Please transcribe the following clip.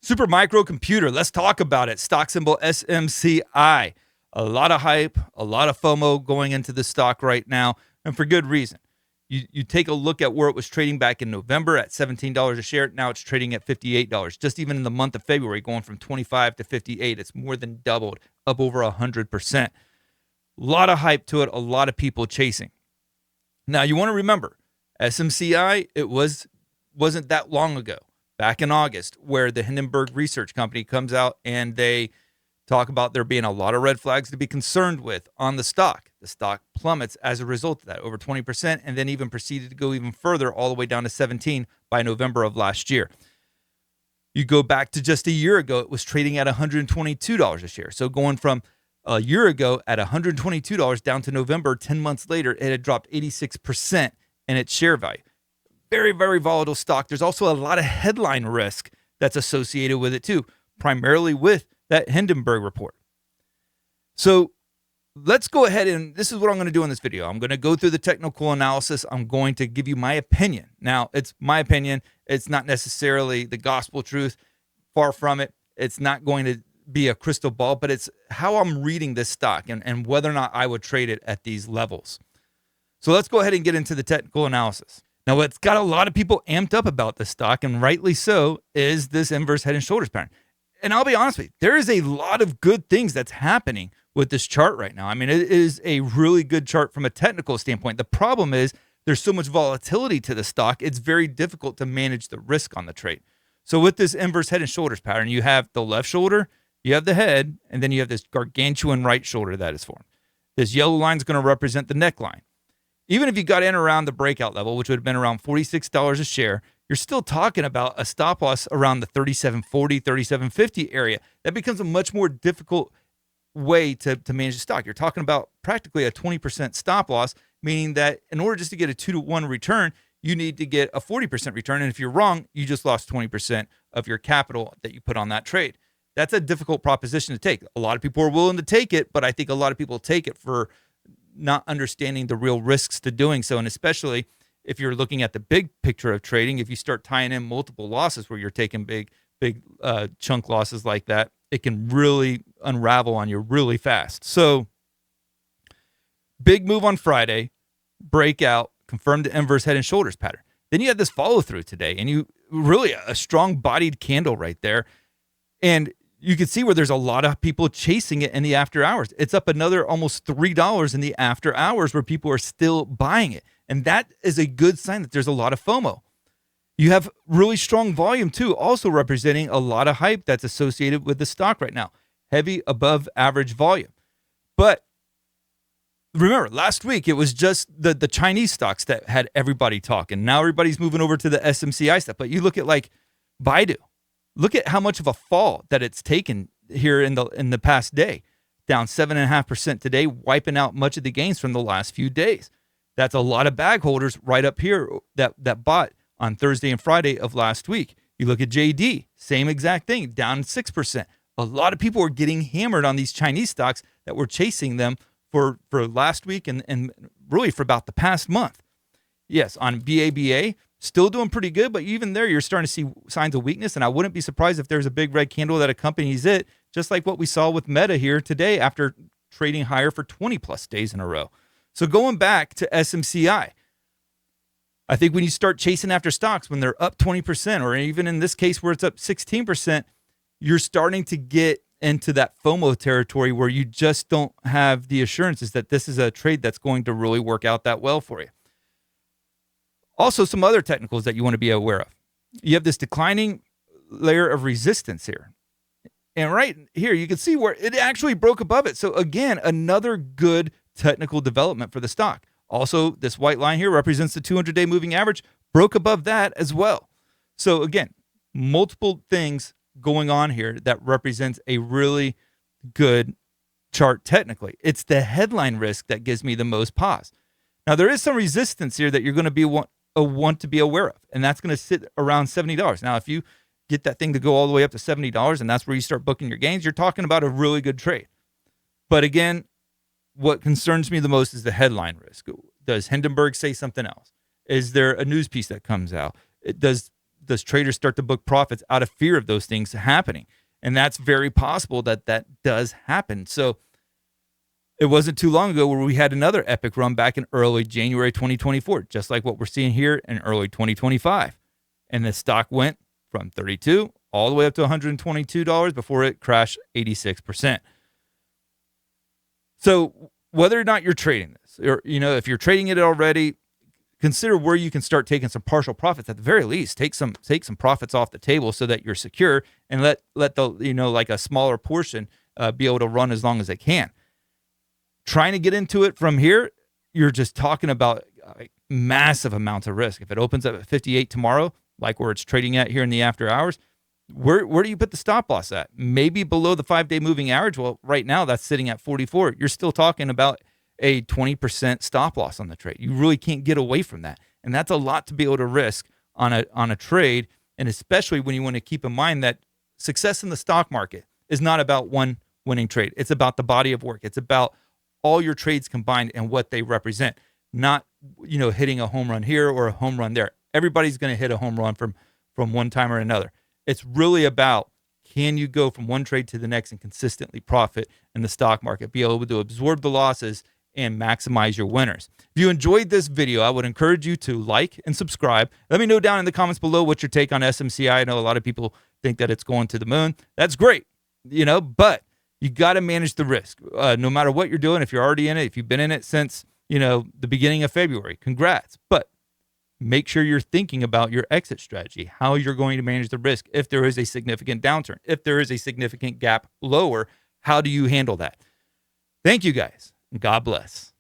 SuperMicro computer. Let's talk about it. Stock symbol SMCI. A lot of hype, a lot of FOMO going into the stock right now, and for good reason. You take a look at where it was trading back in November at $17 a share. Now it's trading at $58. Just even in the month of February, going from 25 to 58, it's more than doubled, up over 100%. A lot of hype to it, a lot of people chasing. Now you want to remember, SMCI, it wasn't that long ago, back in August, where the Hindenburg Research Company comes out and they talk about there being a lot of red flags to be concerned with on the stock. The stock plummets as a result of that, over 20%, and then even proceeded to go even further, all the way down to 17 by November of last year. You go back to just a year ago, it was trading at $122 a share. So going from a year ago at $122 down to November, 10 months later, it had dropped 86% in its share value. Very, very volatile stock. There's also a lot of headline risk that's associated with it too, primarily with that Hindenburg report. So let's go ahead, and this is what I'm going to do in this video. I'm going to go through the technical analysis. I'm going to give you my opinion. Now, it's my opinion. It's not necessarily the gospel truth. Far from it. It's not going to be a crystal ball, but it's how I'm reading this stock and whether or not I would trade it at these levels. So let's go ahead and get into the technical analysis. Now, what's got a lot of people amped up about this stock, and rightly so, is this inverse head and shoulders pattern. And I'll be honest with you, there is a lot of good things that's happening with this chart right now. I mean, it is a really good chart from a technical standpoint. The problem is there's so much volatility to the stock, it's very difficult to manage the risk on the trade. So with this inverse head and shoulders pattern, you have the left shoulder, you have the head, and then you have this gargantuan right shoulder that is formed. This yellow line is going to represent the neckline. Even if you got in around the breakout level, which would have been around $46 a share, you're still talking about a stop loss around the $37.40, $37.50 area. That becomes a much more difficult way to manage the stock. You're talking about practically a 20% stop loss, meaning that in order just to get a 2-to-1 return, you need to get a 40% return. And if you're wrong, you just lost 20% of your capital that you put on that trade. That's a difficult proposition to take. A lot of people are willing to take it, but I think a lot of people take it for not understanding the real risks to doing so. And especially if you're looking at the big picture of trading, if you start tying in multiple losses where you're taking big chunk losses like that, it can really unravel on you really fast. So big move on Friday, breakout, confirmed the inverse head and shoulders pattern. Then you had this follow through today, and you really a strong bodied candle right there. And you can see where there's a lot of people chasing it in the after hours. It's up another almost $3 in the after hours where people are still buying it. And that is a good sign that there's a lot of FOMO. You have really strong volume too, also representing a lot of hype that's associated with the stock right now. Heavy above average volume. But remember, last week it was just the Chinese stocks that had everybody talking. Now everybody's moving over to the SMCI stuff. But you look at like Baidu. Look at how much of a fall that it's taken here in the past day. Down 7.5% today, wiping out much of the gains from the last few days. That's a lot of bag holders right up here that bought on Thursday and Friday of last week. You look at JD, same exact thing, down 6%. A lot of people are getting hammered on these Chinese stocks that were chasing them for last week and really for about the past month. Yes, on BABA, still doing pretty good, but even there, you're starting to see signs of weakness, and I wouldn't be surprised if there's a big red candle that accompanies it, just like what we saw with Meta here today after trading higher for 20-plus days in a row. So going back to SMCI, I think when you start chasing after stocks, when they're up 20%, or even in this case where it's up 16%, you're starting to get into that FOMO territory where you just don't have the assurances that this is a trade that's going to really work out that well for you. Also, some other technicals that you want to be aware of. You have this declining layer of resistance here. And right here, you can see where it actually broke above it. So again, another good technical development for the stock. Also, this white line here represents the 200-day moving average, broke above that as well. So again, multiple things going on here that represents a really good chart technically. It's the headline risk that gives me the most pause. Now, there is some resistance here that you're going to be want to be aware of, and that's going to sit around $70. Now, if you get that thing to go all the way up to $70 and that's where you start booking your gains, you're talking about a really good trade. But again, what concerns me the most is the headline risk. Does Hindenburg say something else? Is there a news piece that comes out? Does does traders start to book profits out of fear of those things happening? And that's very possible that that does happen. So it wasn't too long ago where we had another epic run back in early January 2024, just like what we're seeing here in early 2025. And the stock went from 32 all the way up to $122 before it crashed 86%. So whether or not you're trading this, or if you're trading it already, consider where you can start taking some partial profits. At the very least, take some profits off the table so that you're secure, and let the like a smaller portion be able to run as long as it can. Trying to get into it from here, you're just talking about massive amounts of risk. If it opens up at 58 tomorrow, like where it's trading at here in the after hours, where do you put the stop loss at? Maybe below the 5-day moving average. Well, right now that's sitting at 44. You're still talking about a 20% stop loss on the trade. You really can't get away from that. And that's a lot to be able to risk on a trade. And especially when you want to keep in mind that success in the stock market is not about one winning trade. It's about the body of work. It's about all your trades combined and what they represent, not, hitting a home run here or a home run there. Everybody's going to hit a home run from one time or another. It's really about, can you go from one trade to the next and consistently profit in the stock market, be able to absorb the losses and maximize your winners. If you enjoyed this video, I would encourage you to like and subscribe. Let me know down in the comments below what your take on SMCI. I know a lot of people think that it's going to the moon. That's great, but you got to manage the risk. No matter what you're doing, if you're already in it, if you've been in it since, the beginning of February, congrats. But make sure you're thinking about your exit strategy, how you're going to manage the risk if there is a significant downturn, if there is a significant gap lower, how do you handle that? Thank you guys. God bless.